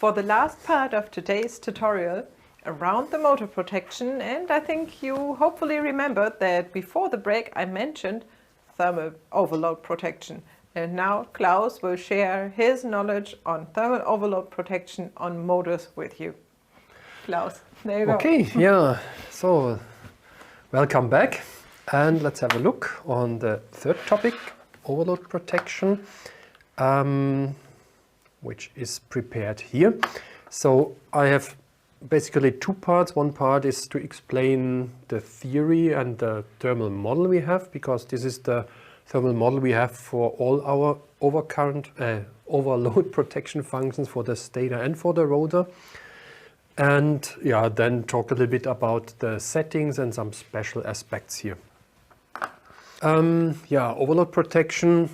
for the last part of today's tutorial around the motor protection, and I think you hopefully remembered that before the break I mentioned thermal overload protection, and now Klaus will share his knowledge on thermal overload protection on motors with you. Klaus, there you go. Okay, yeah, so welcome back, and let's have a look on the third topic, overload protection, which is prepared here. So I have basically two parts. One part is to explain the theory and the thermal model we have, because this is the thermal model we have for all our overload protection functions for the stator and for the rotor. And yeah, then talk a little bit about the settings and some special aspects here. Overload protection.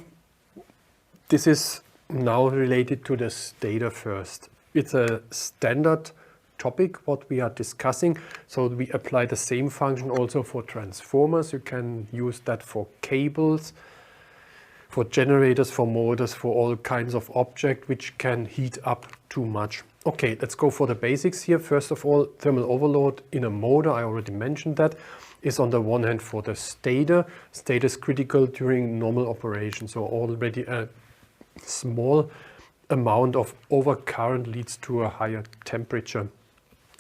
This is now related to the stator first. It's a standard topic what we are discussing, so we apply the same function also for transformers. You can use that for cables, for generators, for motors, for all kinds of objects which can heat up too much. Okay, let's go for the basics here. First of all, thermal overload in a motor, I already mentioned that, is on the one hand for the stator. Stator is critical during normal operation, so already a small amount of overcurrent leads to a higher temperature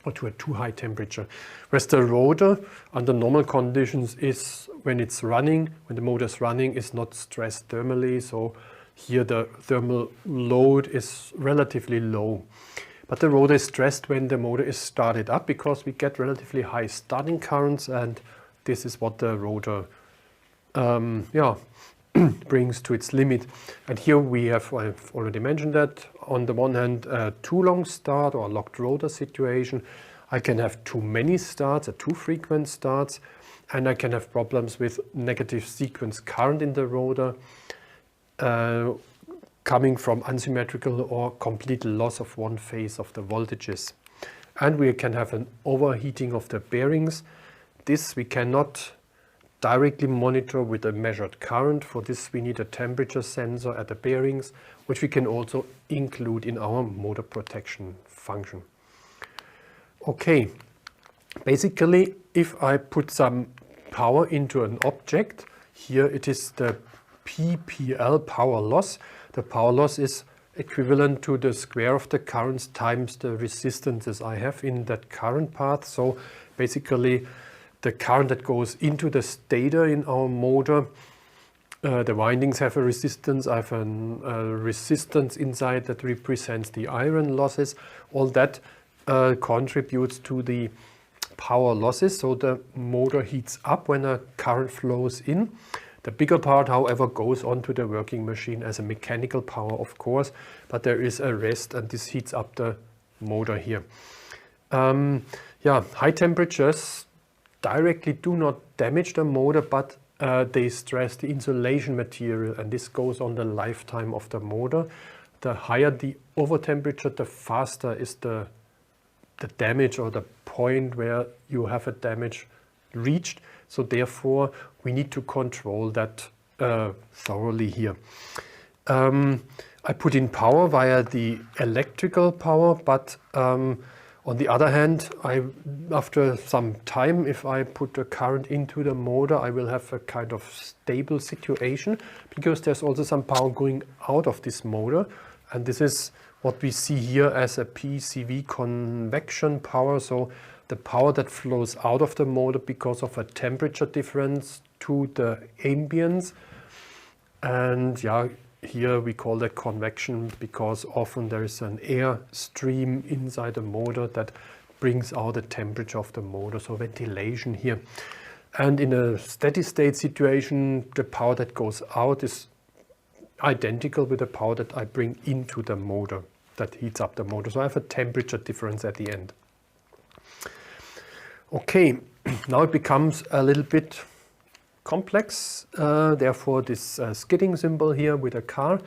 or to a too high temperature. Whereas the rotor under normal conditions is when it's running, when the motor is running, is not stressed thermally, so here the thermal load is relatively low. But the rotor is stressed when the motor is started up, because we get relatively high starting currents, and this is what the rotor brings to its limit. And here I've already mentioned that, on the one hand, a too long start or locked rotor situation. I can have too many starts, too frequent starts, and I can have problems with negative sequence current in the rotor coming from unsymmetrical or complete loss of one phase of the voltages. And we can have an overheating of the bearings. This we cannot directly monitor with a measured current. For this we need a temperature sensor at the bearings, which we can also include in our motor protection function. Okay, basically if I put some power into an object, here it is the PPL, power loss. The power loss is equivalent to the square of the currents times the resistances I have in that current path. So basically the current that goes into the stator in our motor, the windings have a resistance. I have a resistance inside that represents the iron losses. All that contributes to the power losses, so the motor heats up when a current flows in. The bigger part, however, goes onto the working machine as a mechanical power, of course, but there is a rest, and this heats up the motor here. High temperatures directly do not damage the motor, but they stress the insulation material, and this goes on the lifetime of the motor. The higher the over temperature, the faster is the damage, or the point where you have a damage reached. So therefore we need to control that thoroughly here. I put in power via the electrical power, but on the other hand, after some time, if I put a current into the motor, I will have a kind of stable situation, because there's also some power going out of this motor, and this is what we see here as a PCV, convection power. So the power that flows out of the motor because of a temperature difference to the ambience. And here we call that convection, because often there is an air stream inside the motor that brings out the temperature of the motor, so ventilation here. And in a steady state situation, the power that goes out is identical with the power that I bring into the motor that heats up the motor. So I have a temperature difference at the end. Okay, now it becomes a little bit complex. Therefore, this skidding symbol here with a car.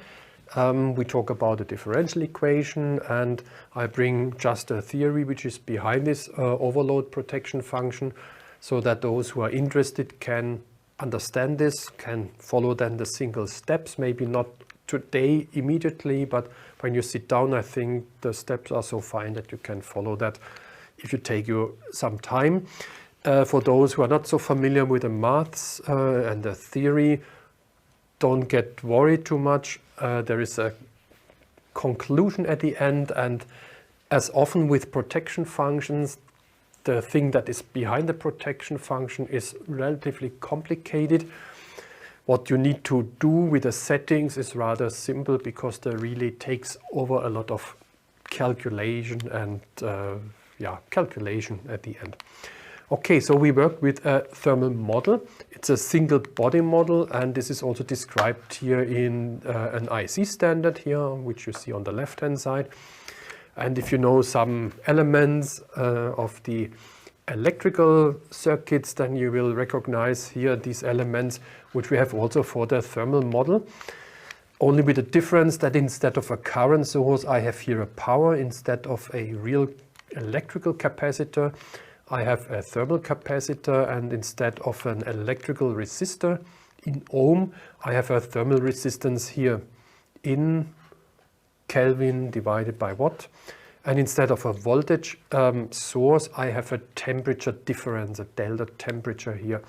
We talk about the differential equation, and I bring just a theory which is behind this overload protection function, so that those who are interested can understand this, can follow then the single steps, maybe not today immediately, but when you sit down, I think the steps are so fine that you can follow that if you take you some time. For those who are not so familiar with the maths and the theory, don't get worried too much. There is a conclusion at the end, and as often with protection functions, the thing that is behind the protection function is relatively complicated. What you need to do with the settings is rather simple, because they really takes over a lot of calculation and calculation at the end. Okay, so we work with a thermal model. It's a single body model, and this is also described here in an IC standard here, which you see on the left-hand side. And if you know some elements of the electrical circuits, then you will recognize here these elements, which we have also for the thermal model. Only with the difference that instead of a current source, I have here a power instead of a real electrical capacitor. I have a thermal capacitor, and instead of an electrical resistor in ohm, I have a thermal resistance here in Kelvin divided by watt. And instead of a voltage source, I have a temperature difference, a delta temperature here.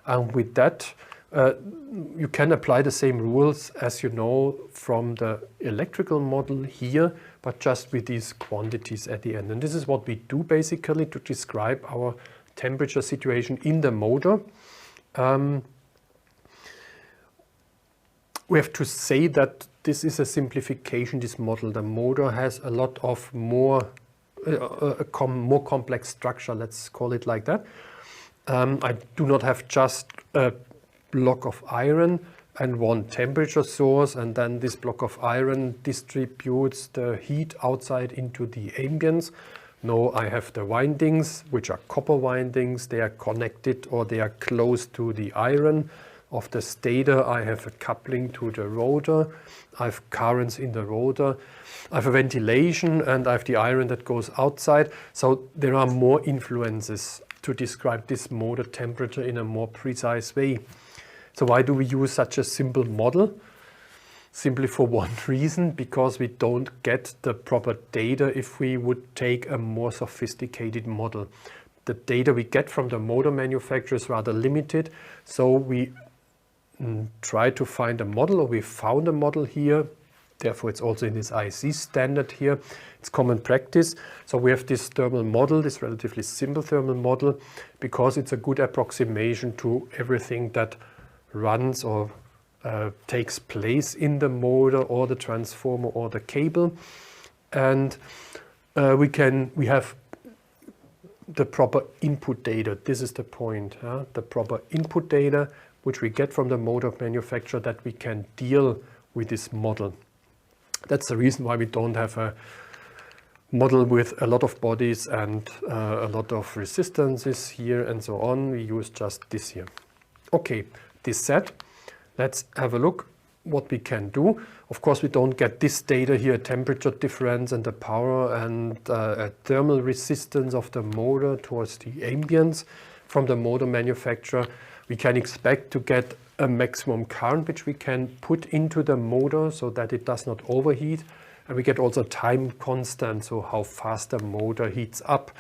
And with that, you can apply the same rules as you know from the electrical model here, but just with these quantities at the end. And this is what we do basically to describe our temperature situation in the motor. We have to say that this is a simplification, this model. The motor has a lot of more complex structure, let's call it like that. I do not have just a block of iron and one temperature source, and then this block of iron distributes the heat outside into the ambience. No, I have the windings, which are copper windings. They are connected, or they are close to the iron of the stator. I have a coupling to the rotor. I have currents in the rotor. I have a ventilation, and I have the iron that goes outside. So there are more influences to describe this motor temperature in a more precise way. So why do we use such a simple model? Simply for one reason, because we don't get the proper data if we would take a more sophisticated model. The data we get from the motor manufacturer is rather limited, so we try to find a model, or we found a model here. Therefore, it's also in this IC standard here. It's common practice. So we have this thermal model, this relatively simple thermal model, because it's a good approximation to everything that runs or takes place in the motor or the transformer or the cable. And we have the proper input data. This is the point, the proper input data which we get from the motor manufacturer, that we can deal with this model. That's the reason why we don't have a model with a lot of bodies and a lot of resistances here and so on. We use just this here. Okay, this said, let's have a look what we can do. Of course, we don't get this data here, temperature difference and the power and a thermal resistance of the motor towards the ambience from the motor manufacturer. We can expect to get a maximum current which we can put into the motor so that it does not overheat. And we get also time constant, so how fast the motor heats up.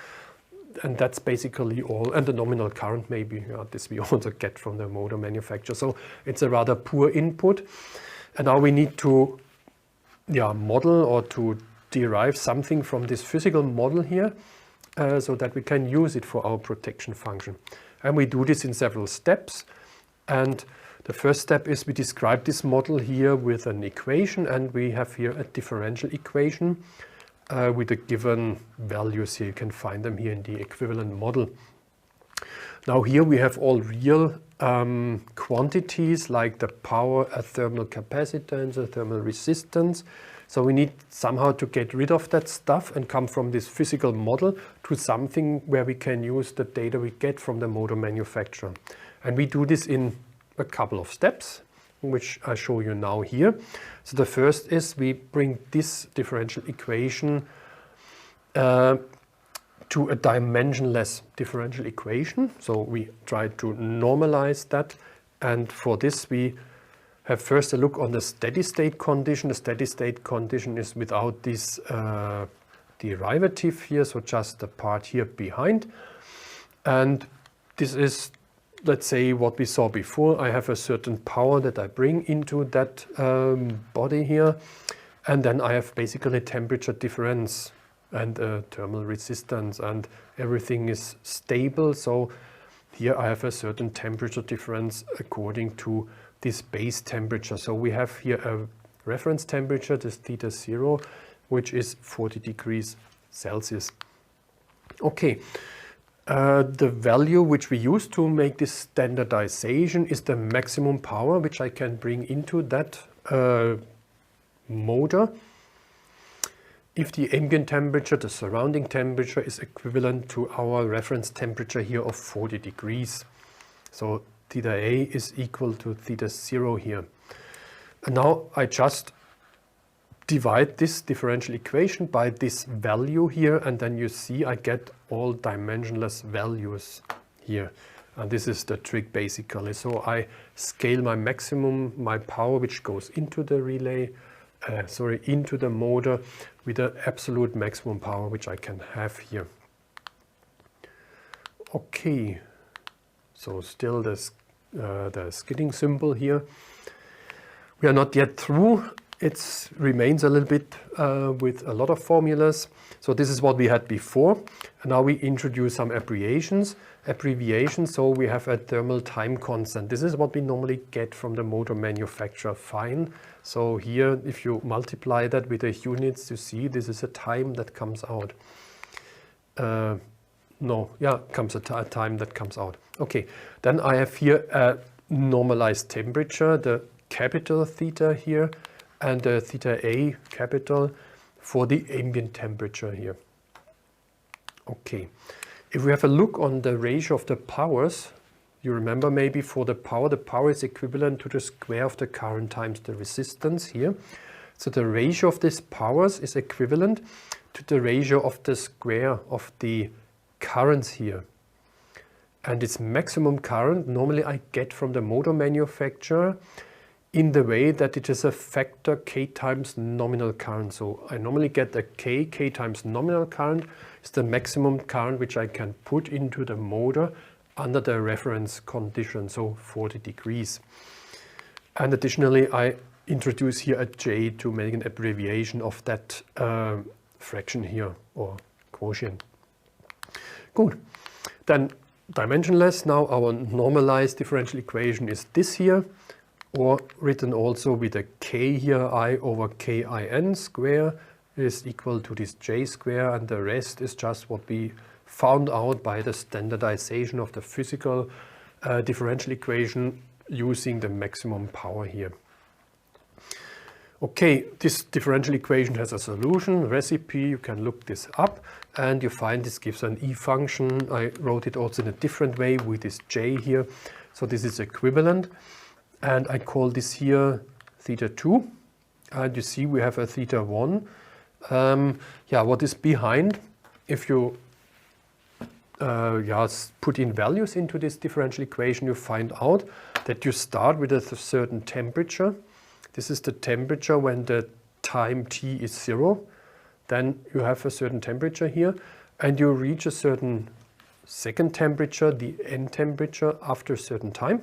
And that's basically all. And the nominal current maybe, this we also get from the motor manufacturer. So it's a rather poor input. And now we need to model or to derive something from this physical model here so that we can use it for our protection function. And we do this in several steps. And the first step is we describe this model here with an equation, and we have here a differential equation with the given values here. You can find them here in the equivalent model. Now here we have all real quantities like the power, a thermal capacitance, a thermal resistance. So we need somehow to get rid of that stuff and come from this physical model to something where we can use the data we get from the motor manufacturer. And we do this in a couple of steps, which I show you now here. So the first is we bring this differential equation to a dimensionless differential equation. So we try to normalize that, and for this we have first a look on the steady state condition. The steady state condition is without this derivative here, so just the part here behind. And this is, let's say, what we saw before. I have a certain power that I bring into that body here, and then I have basically temperature difference and thermal resistance, and everything is stable. So here I have a certain temperature difference according to this base temperature. So we have here a reference temperature, this theta 0, which is 40 degrees Celsius. Okay, the value which we use to make this standardization is the maximum power which I can bring into that motor if the ambient temperature, the surrounding temperature, is equivalent to our reference temperature here of 40 degrees. So theta A is equal to theta 0 here. And now I just divide this differential equation by this value here, and then you see I get all dimensionless values here. And this is the trick basically. So I scale my maximum, my power which goes into the relay, into the motor, with the absolute maximum power which I can have here. Okay, so still the skidding symbol here. We are not yet through. It remains a little bit with a lot of formulas. So this is what we had before. And now we introduce some abbreviations. So we have a thermal time constant. This is what we normally get from the motor manufacturer, fine. So here, if you multiply that with the units, you see this is a time that comes out. Comes a time that comes out. Okay, then I have here a normalized temperature, the capital theta here, and the theta A capital for the ambient temperature here. Okay, if we have a look on the ratio of the powers, you remember maybe for the power is equivalent to the square of the current times the resistance here. So the ratio of these powers is equivalent to the ratio of the square of the currents here. And its maximum current normally I get from the motor manufacturer in the way that it is a factor K times nominal current. So I normally get a K times nominal current is the maximum current which I can put into the motor under the reference condition, so 40 degrees. And additionally, I introduce here a J to make an abbreviation of that fraction here, or quotient. Good. Then dimensionless, now our normalized differential equation is this here, or written also with a K here, I over KIN square is equal to this J square, and the rest is just what we found out by the standardization of the physical differential equation using the maximum power here. Okay, this differential equation has a solution, recipe, you can look this up, and you find this gives an E function. I wrote it also in a different way with this J here. So this is equivalent, and I call this here theta 2, and you see we have a theta 1. What is behind? If you put in values into this differential equation, you find out that you start with a certain temperature. This is the temperature when the time t is 0. Then you have a certain temperature here, and you reach a certain second temperature, the end temperature, after a certain time.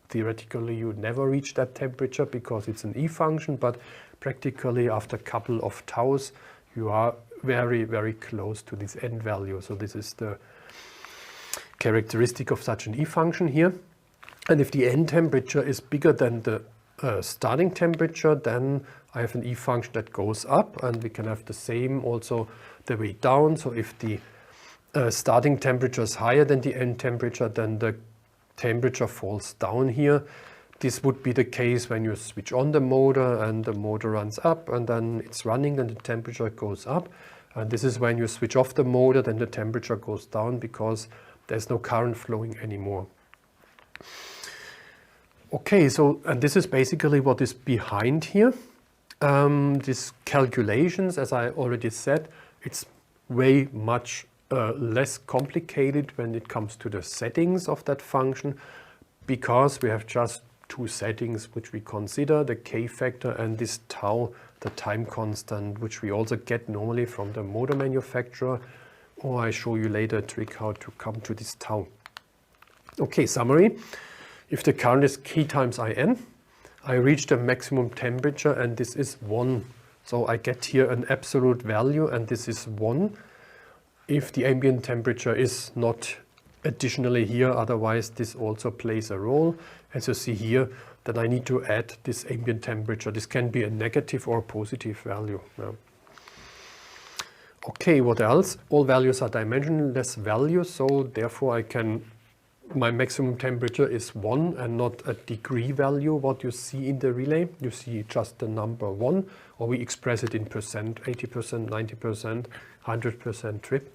Theoretically, you never reach that temperature because it's an E function, but practically after a couple of taus, you are very, very close to this end value. So this is the characteristic of such an E function here. And if the end temperature is bigger than the starting temperature, then I have an E function that goes up, and we can have the same also the way down. So if the starting temperature is higher than the end temperature, then the temperature falls down here. This would be the case when you switch on the motor and the motor runs up, and then it's running and the temperature goes up. And this is when you switch off the motor, then the temperature goes down because there's no current flowing anymore. Okay, so and this is basically what is behind here. These calculations, as I already said, it's way much less complicated when it comes to the settings of that function, because we have just two settings which we consider, the K factor and this tau, the time constant, which we also get normally from the motor manufacturer, or I show you later a trick how to come to this tau. Okay, summary. If the current is K times IN, I reach the maximum temperature and this is 1. So I get here an absolute value and this is 1. If the ambient temperature is not additionally here, otherwise this also plays a role. As you see here, that I need to add this ambient temperature. This can be a negative or a positive value. Yeah. Okay, what else? All values are dimensionless values, so therefore my maximum temperature is 1 and not a degree value, what you see in the relay. You see just the number 1, or we express it in percent, 80%, 90%, 100% trip.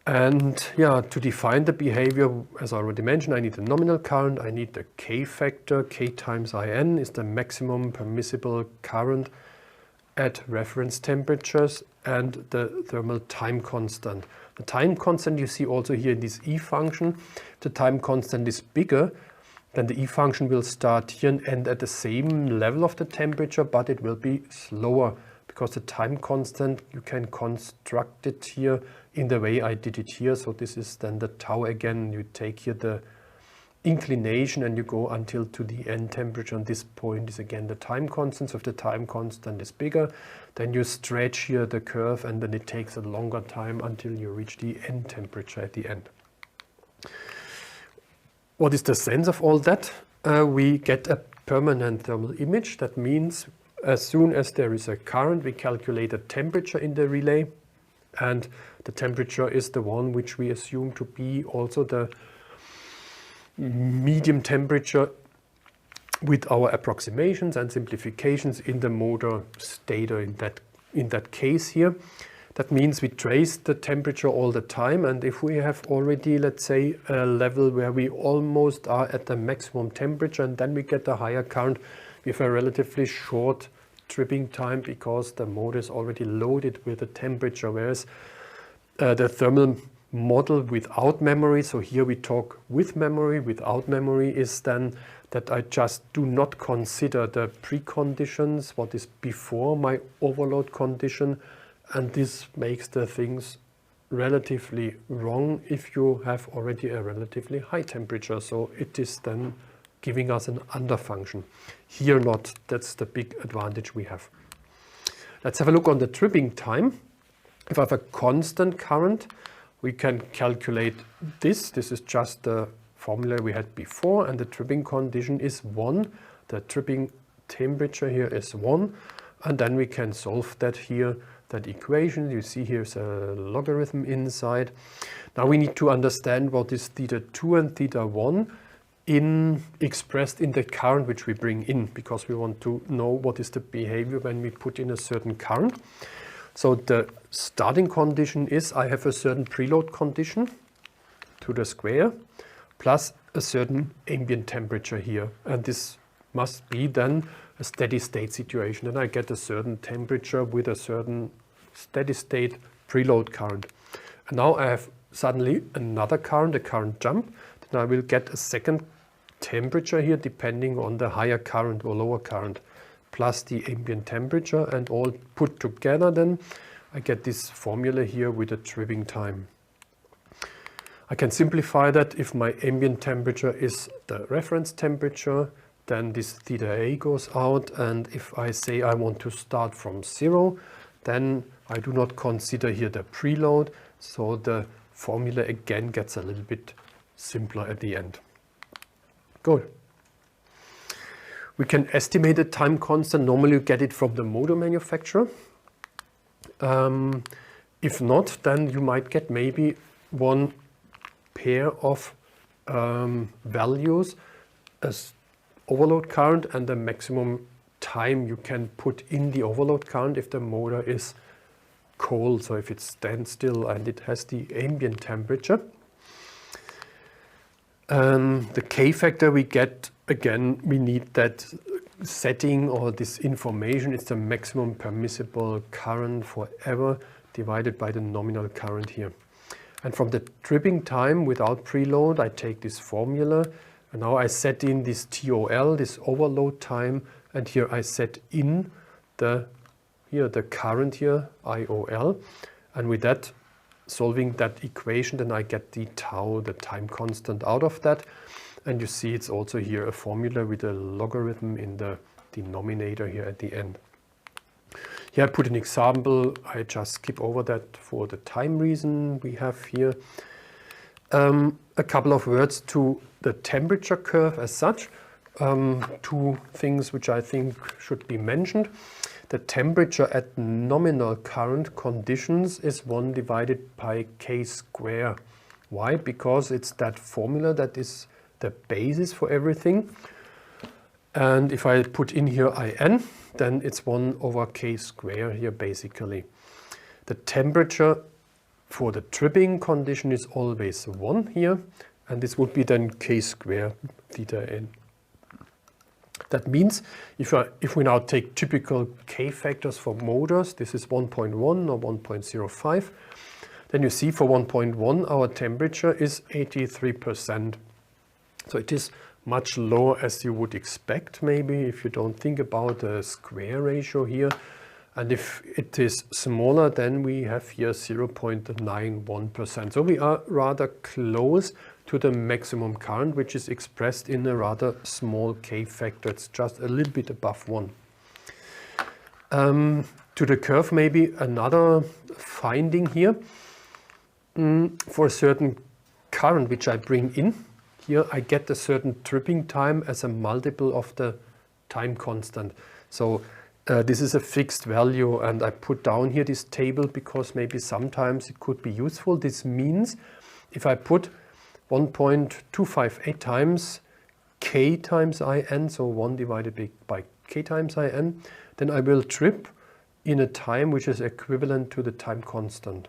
And yeah, to define the behavior, as I already mentioned, I need the nominal current, I need the K factor. K times IN is the maximum permissible current at reference temperatures, and the thermal time constant. The time constant you see also here in this E function. The time constant is bigger, then the E function will start here and end at the same level of the temperature, but it will be slower because the time constant, you can construct it here in the way I did it here. So this is then the tau again. You take here the inclination and you go until to the end temperature, and this point is again the time constant. So if the time constant is bigger, then you stretch here the curve and then it takes a longer time until you reach the end temperature at the end. What is the sense of all that? We get a permanent thermal image. That means as soon as there is a current, we calculate a temperature in the relay, and the temperature is the one which we assume to be also the medium temperature with our approximations and simplifications in the motor stator in that case here. That means we trace the temperature all the time, and if we have already, let's say, a level where we almost are at the maximum temperature and then we get a higher current, we have a relatively short tripping time because the motor is already loaded with the temperature, whereas the thermal model without memory, so here we talk with memory, without memory is then that I just do not consider the preconditions, what is before my overload condition, and this makes the things relatively wrong if you have already a relatively high temperature. So it is then giving us an underfunction. Here not, that's the big advantage we have. Let's have a look on the tripping time. If I have a constant current, we can calculate this. This is just the formula we had before, and the tripping condition is 1. The tripping temperature here is 1, and then we can solve that here, that equation. You see here's a logarithm inside. Now we need to understand what is theta 2 and theta 1 expressed in the current which we bring in, because we want to know what is the behavior when we put in a certain current. So the starting condition is I have a certain preload condition to the square plus a certain ambient temperature here, and this must be then a steady state situation, and I get a certain temperature with a certain steady state preload current. And now I have suddenly another current, a current jump, then I will get a second temperature here depending on the higher current or lower current plus the ambient temperature, and all put together then I get this formula here with a tripping time. I can simplify that. If my ambient temperature is the reference temperature, then this theta A goes out, and if I say I want to start from 0, then I do not consider here the preload, so the formula again gets a little bit simpler at the end. Good. We can estimate the time constant. Normally you get it from the motor manufacturer. If not, then you might get maybe one pair of values as overload current and the maximum time you can put in the overload current if the motor is cold, so if it stands still and it has the ambient temperature. The K factor we get, again, we need that setting or this information. It's the maximum permissible current forever divided by the nominal current here. And from the tripping time without preload, I take this formula, And now I set in this TOL, this overload time, and here I set in the current here, IOL, and with that, solving that equation, then I get the tau, the time constant, out of that. And you see it's also here a formula with a logarithm in the denominator here at the end. Here I put an example. I just skip over that for the time reason we have here. A couple of words to the temperature curve as such. Two things which I think should be mentioned. The temperature at nominal current conditions is 1 divided by k square. Why? Because it's that formula that is the basis for everything. And if I put in here In, then it's 1 over k square here basically. The temperature for the tripping condition is always 1 here, and this would be then k square theta n. That means if we now take typical k factors for motors, this is 1.1 or 1.05, then you see for 1.1 our temperature is 83%. So it is much lower as you would expect maybe if you don't think about the square ratio here. And if it is smaller, then we have here 0.91%. So we are rather close to the maximum current, which is expressed in a rather small k factor. It's just a little bit above 1. To the curve, maybe another finding here. For a certain current which I bring in, here I get a certain tripping time as a multiple of the time constant. So this is a fixed value, and I put down here this table because maybe sometimes it could be useful. This means if I put 1.258 times k times In, so 1 divided by k times In, then I will trip in a time which is equivalent to the time constant.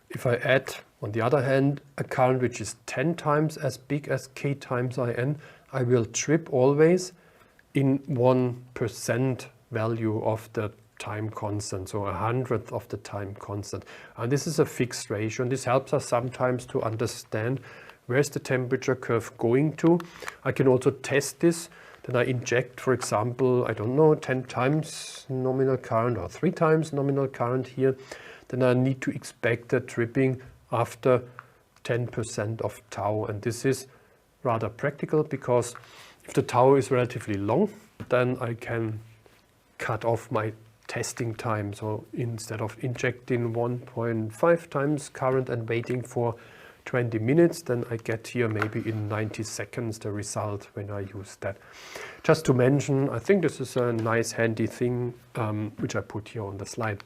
If I add, on the other hand, a current which is 10 times as big as k times In, I will trip always in 1% value of the time constant, so 100th of the time constant. And this is a fixed ratio, and this helps us sometimes to understand where's the temperature curve going to. I can also test this. Then I inject, for example, I don't know, 10 times nominal current or 3 times nominal current here. Then I need to expect the tripping after 10% of tau. And this is rather practical because if the tau is relatively long, then I can cut off my testing time. So instead of injecting 1.5 times current and waiting for 20 minutes, then I get here maybe in 90 seconds the result when I use that. Just to mention, I think this is a nice handy thing which I put here on the slide.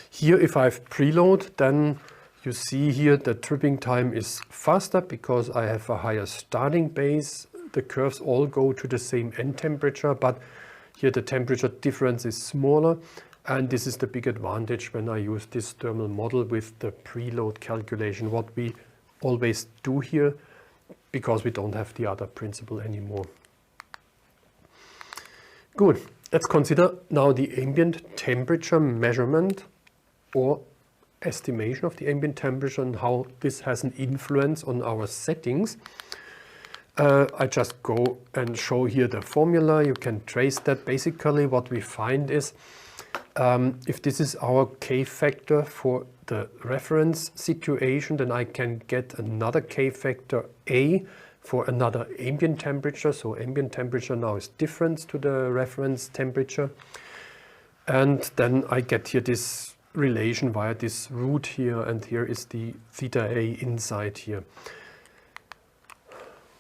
Here if I have preload, then you see here the tripping time is faster because I have a higher starting base. The curves all go to the same end temperature, but here the temperature difference is smaller, and this is the big advantage when I use this thermal model with the preload calculation, what we always do here because we don't have the other principle anymore. Good, let's consider now the ambient temperature measurement or estimation of the ambient temperature and how this has an influence on our settings. I just go and show here the formula. You can trace that. Basically what we find is if this is our k factor for the reference situation, then I can get another k factor A for another ambient temperature. So ambient temperature now is different to the reference temperature. And then I get here this relation via this root here, and here is the theta A inside here.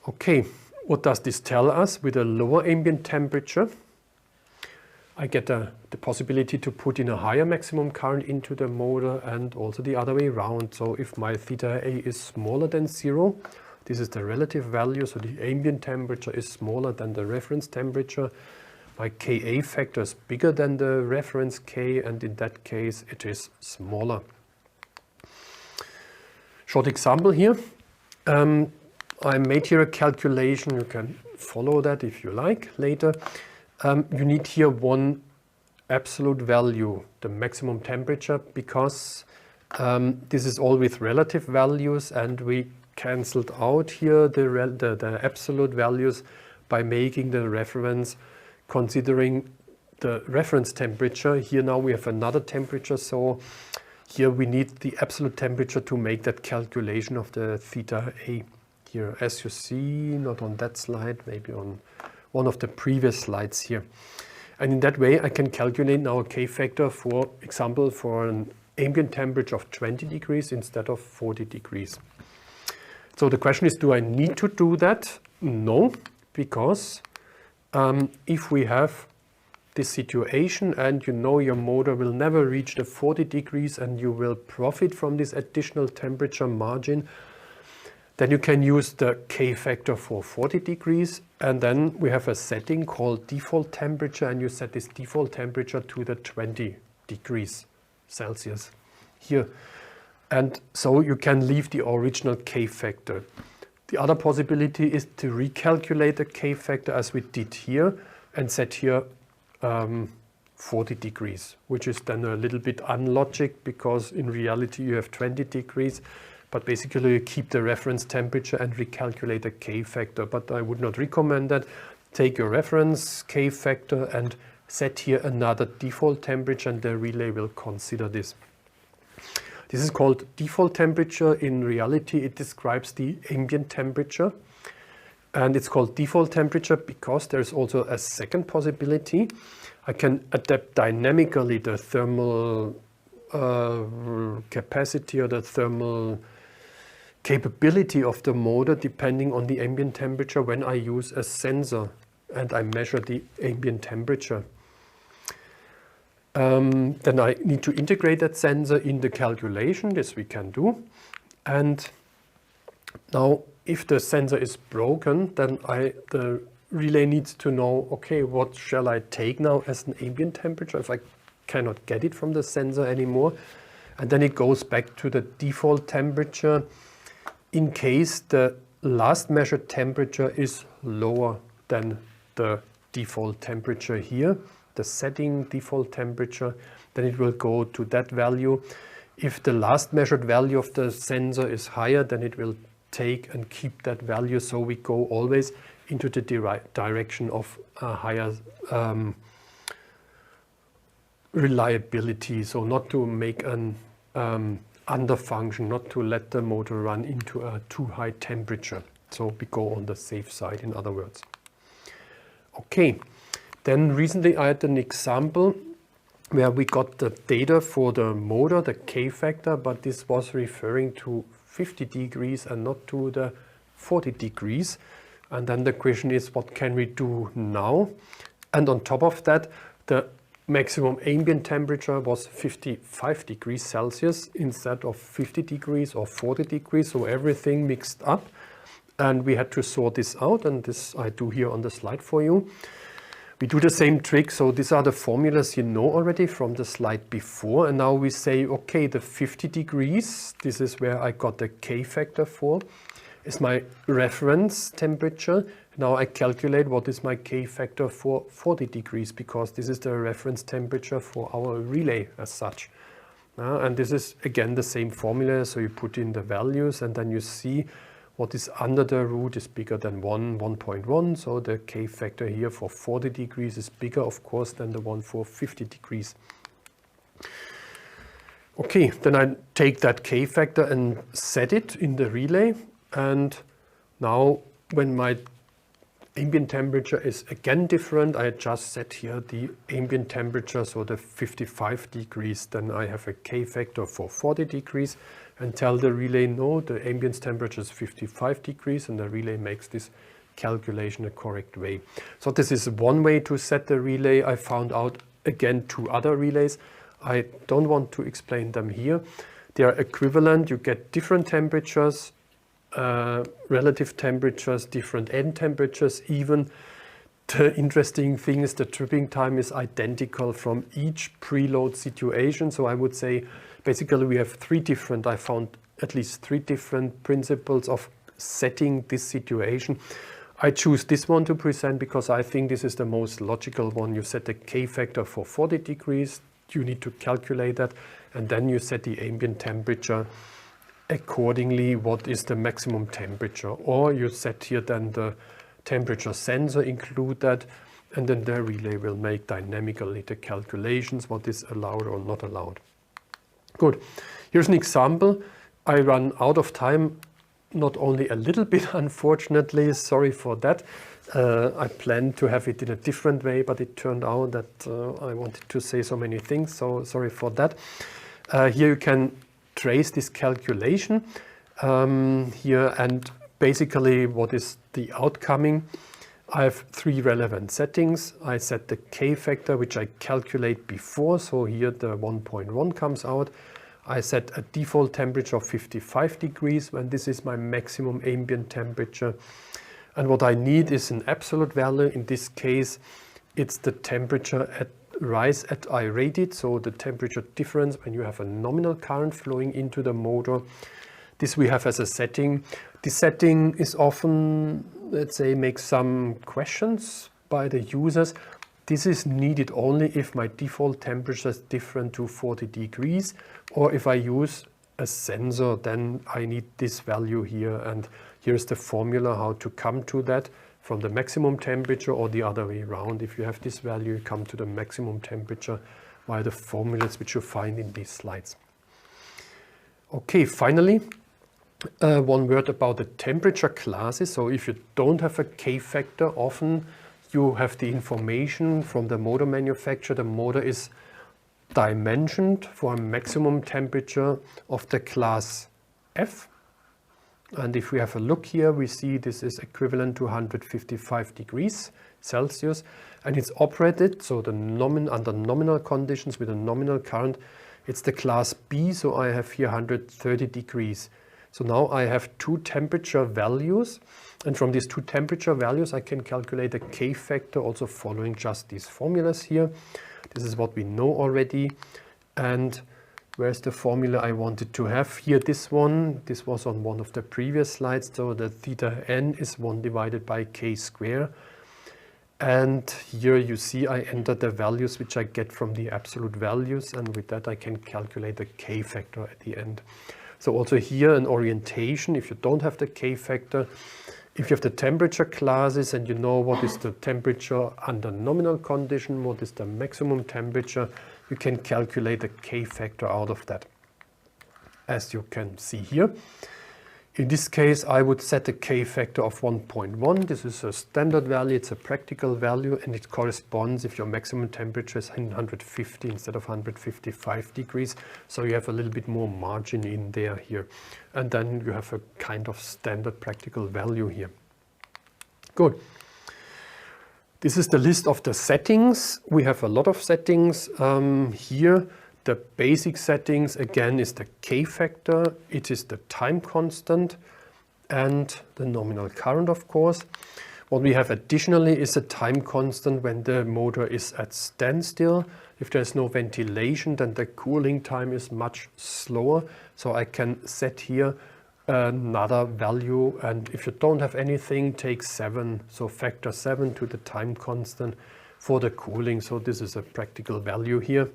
Okay, what does this tell us? With a lower ambient temperature, I get the possibility to put in a higher maximum current into the motor and also the other way around. So if my theta A is smaller than 0, this is the relative value, so the ambient temperature is smaller than the reference temperature. My Ka factor is bigger than the reference K, and in that case it is smaller. Short example here. I made here a calculation. You can follow that if you like later. You need here one absolute value, the maximum temperature, because this is all with relative values and we cancelled out here the absolute values by making the reference considering the reference temperature. Here now we have another temperature, so here we need the absolute temperature to make that calculation of the theta A. Here, as you see, not on that slide, maybe on one of the previous slides here. And in that way I can calculate now a K factor, for example, for an ambient temperature of 20 degrees instead of 40 degrees. So the question is, do I need to do that? No, because if we have this situation and you know your motor will never reach the 40 degrees and you will profit from this additional temperature margin, then you can use the K factor for 40 degrees, and then we have a setting called default temperature, and you set this default temperature to the 20 degrees Celsius here. And so you can leave the original K factor. The other possibility is to recalculate the K factor as we did here and set here 40 degrees, which is then a little bit unlogic because in reality you have 20 degrees, but basically you keep the reference temperature and recalculate the K factor. But I would not recommend that. Take your reference K factor and set here another default temperature, and the relay will consider this. This is called default temperature. In reality, it describes the ambient temperature. And it's called default temperature because there's also a second possibility. I can adapt dynamically the thermal capacity or the thermal capability of the motor depending on the ambient temperature when I use a sensor and I measure the ambient temperature. Then I need to integrate that sensor in the calculation. This we can do. And now if the sensor is broken, then the relay needs to know, okay, what shall I take now as an ambient temperature if I cannot get it from the sensor anymore? And then it goes back to the default temperature in case the last measured temperature is lower than the default temperature here, the setting default temperature, then it will go to that value. If the last measured value of the sensor is higher, then it will take and keep that value. So we go always into the direction of a higher reliability. So not to make an underfunction, not to let the motor run into a too high temperature. So we go on the safe side, in other words. Okay. Then recently I had an example where we got the data for the motor, the K factor, but this was referring to 50 degrees and not to the 40 degrees. And then the question is, what can we do now? And on top of that, the maximum ambient temperature was 55 degrees Celsius instead of 50 degrees or 40 degrees, so everything mixed up. And we had to sort this out, and this I do here on the slide for you. We do the same trick, so these are the formulas you know already from the slide before, and now we say, okay, the 50 degrees, this is where I got the K factor for, is my reference temperature. Now I calculate what is my K factor for 40 degrees, because this is the reference temperature for our relay as such. And this is again the same formula, so you put in the values and then you see what is under the root is bigger than 1.1, so the K factor here for 40 degrees is bigger, of course, than the one for 50 degrees. Okay, then I take that K factor and set it in the relay, and now when my ambient temperature is again different, I just set here the ambient temperature, so the 55 degrees, then I have a K factor for 40 degrees, and tell the relay, no, the ambient temperature is 55 degrees, and the relay makes this calculation the correct way. So this is one way to set the relay. I found out again 2 other relays. I don't want to explain them here. They are equivalent. You get different temperatures, relative temperatures, different end temperatures. Even the interesting thing is the tripping time is identical from each preload situation. So I would say basically we have I found at least 3 different principles of setting this situation. I choose this one to present because I think this is the most logical one. You set the K factor for 40 degrees, you need to calculate that, and then you set the ambient temperature accordingly what is the maximum temperature. Or you set here then the temperature sensor, include that, and then the relay will make dynamically the calculations, what is allowed or not allowed. Good. Here's an example. I run out of time, not only a little bit, unfortunately, sorry for that. I planned to have it in a different way, but it turned out that I wanted to say so many things, so sorry for that. Here you can trace this calculation here, and basically what is the outcoming. I have 3 relevant settings. I set the K factor, which I calculate before, so here the 1.1 comes out. I set a default temperature of 55 degrees when this is my maximum ambient temperature. And what I need is an absolute value. In this case, it's the temperature at rise at I rated, so the temperature difference when you have a nominal current flowing into the motor. This we have as a setting. This setting is often, let's say, makes some questions by the users. This is needed only if my default temperature is different to 40 degrees, or if I use a sensor, then I need this value here. And here's the formula how to come to that from the maximum temperature, or the other way around. If you have this value, you come to the maximum temperature via the formulas which you find in these slides. Okay, finally, one word about the temperature classes. So if you don't have a K factor, often you have the information from the motor manufacturer. The motor is dimensioned for a maximum temperature of the class F. And if we have a look here, we see this is equivalent to 155 degrees Celsius, and it's operated, so the under nominal conditions with a nominal current, it's the class B, so I have here 130 degrees. So now I have 2 temperature values, and from these 2 temperature values I can calculate a K factor also following just these formulas here. This is what we know already. And where's the formula I wanted to have? Here, this one. This was on one of the previous slides. So the theta n is 1 divided by K square. And here you see I enter the values which I get from the absolute values, and with that I can calculate the K factor at the end. So also here an orientation, if you don't have the K factor, if you have the temperature classes and you know what is the temperature under nominal condition, what is the maximum temperature, you can calculate the K factor out of that, as you can see here. In this case, I would set a K factor of 1.1. This is a standard value, it's a practical value, and it corresponds if your maximum temperature is 150 instead of 155 degrees. So you have a little bit more margin in there here. And then you have a kind of standard practical value here. Good. This is the list of the settings. We have a lot of settings here. The basic settings, again, is the K factor, it is the time constant, and the nominal current, of course. What we have additionally is a time constant when the motor is at standstill. If there's no ventilation, then the cooling time is much slower. So I can set here another value, and if you don't have anything, take 7. So factor 7 to the time constant for the cooling. So this is a practical value here.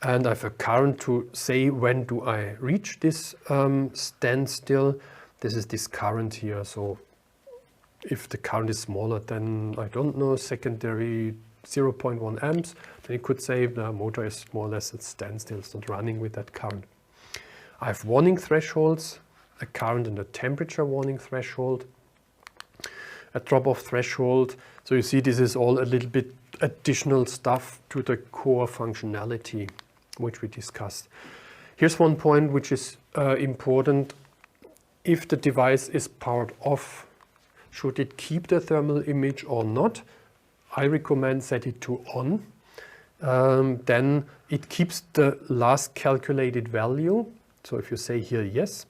And I have a current to say when do I reach this standstill. This is this current here. So if the current is smaller than, I don't know, secondary 0.1 amps, then you could say the motor is more or less at standstill, it's not running with that current. I have warning thresholds, a current and a temperature warning threshold, a drop-off threshold. So you see this is all a little bit additional stuff to the core functionality which we discussed. Here's one point which is important. If the device is powered off, should it keep the thermal image or not? I recommend set it to on. Then it keeps the last calculated value. So if you say here yes,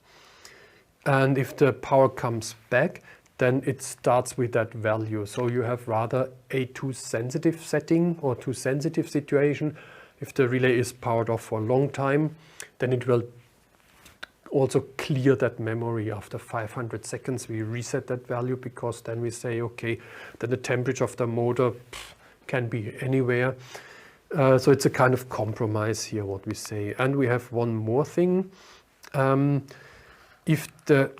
and if the power comes back, then it starts with that value. So you have rather a too sensitive setting or too sensitive situation. If the relay is powered off for a long time, then it will also clear that memory. After 500 seconds, we reset that value, because then we say, okay, then the temperature of the motor can be anywhere. So it's a kind of compromise here, what we say. And we have one more thing. if the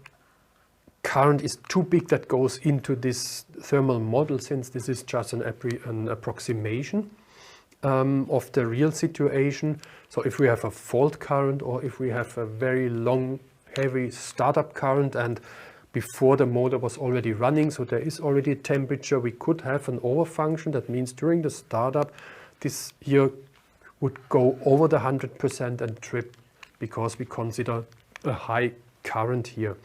current is too big that goes into this thermal model, since this is just an approximation of the real situation. So if we have a fault current, or if we have a very long, heavy startup current, and before the motor was already running, so there is already a temperature, we could have an overfunction. That means during the startup, this here would go over the 100% and trip, because we consider a high current here.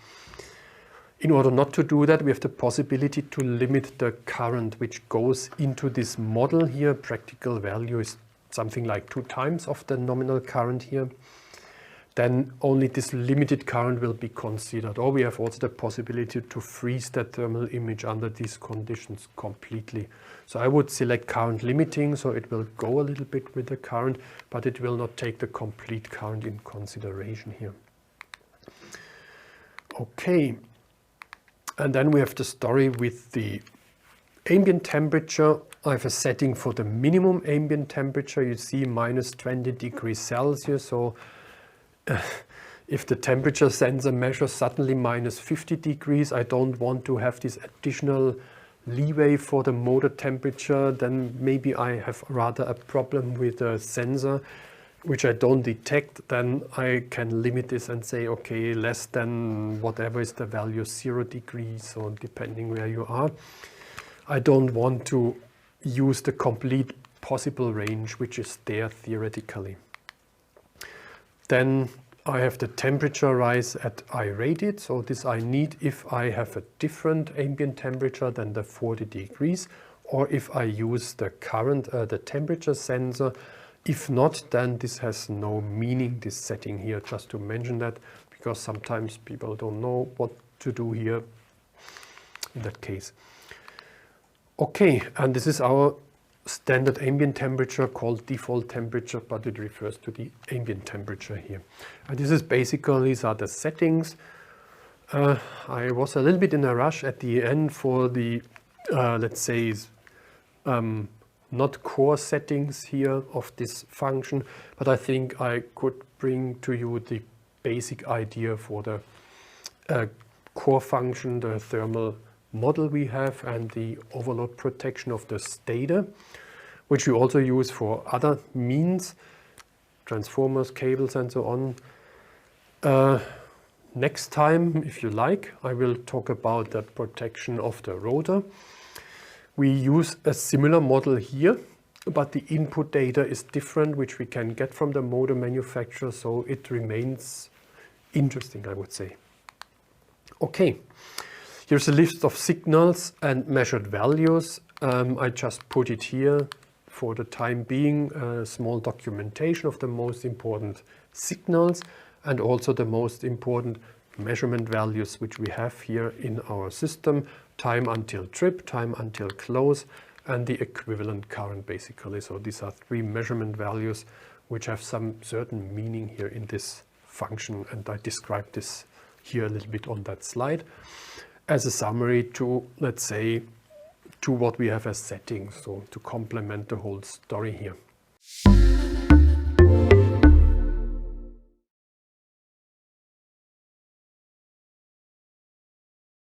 In order not to do that, we have the possibility to limit the current which goes into this model here. Practical value is something like 2 times of the nominal current here. Then only this limited current will be considered. Or we have also the possibility to freeze the thermal image under these conditions completely. So I would select current limiting, so it will go a little bit with the current, but it will not take the complete current in consideration here. Okay. And then we have the story with the ambient temperature. I have a setting for the minimum ambient temperature. You see minus 20 degrees Celsius. So if the temperature sensor measures suddenly minus 50 degrees, I don't want to have this additional leeway for the motor temperature. Then maybe I have rather a problem with the sensor, which I don't detect. Then I can limit this and say, okay, less than whatever is the value, 0 degrees, or depending where you are. I don't want to use the complete possible range, which is there theoretically. Then I have the temperature rise at I rated. So this I need if I have a different ambient temperature than the 40 degrees, or if I use the current, the temperature sensor. If not, then this has no meaning, this setting here, just to mention that, because sometimes people don't know what to do here in that case. Okay, and this is our standard ambient temperature called default temperature, but it refers to the ambient temperature here. And this is basically, these are the settings. I was a little bit in a rush at the end for the, let's say, not core settings here of this function, but I think I could bring to you the basic idea for the core function, the thermal model we have, and the overload protection of the stator, which we also use for other means, transformers, cables, and so on. Next time, if you like, I will talk about the protection of the rotor. We use a similar model here, but the input data is different, which we can get from the motor manufacturer, so it remains interesting, I would say. Okay, here's a list of signals and measured values. I just put it here for the time being, a small documentation of the most important signals and also the most important measurement values which we have here in our system. Time until trip, time until close, and the equivalent current basically. So these are 3 measurement values which have some certain meaning here in this function, and I described this here a little bit on that slide as a summary to, let's say, to what we have as settings, so to complement the whole story here.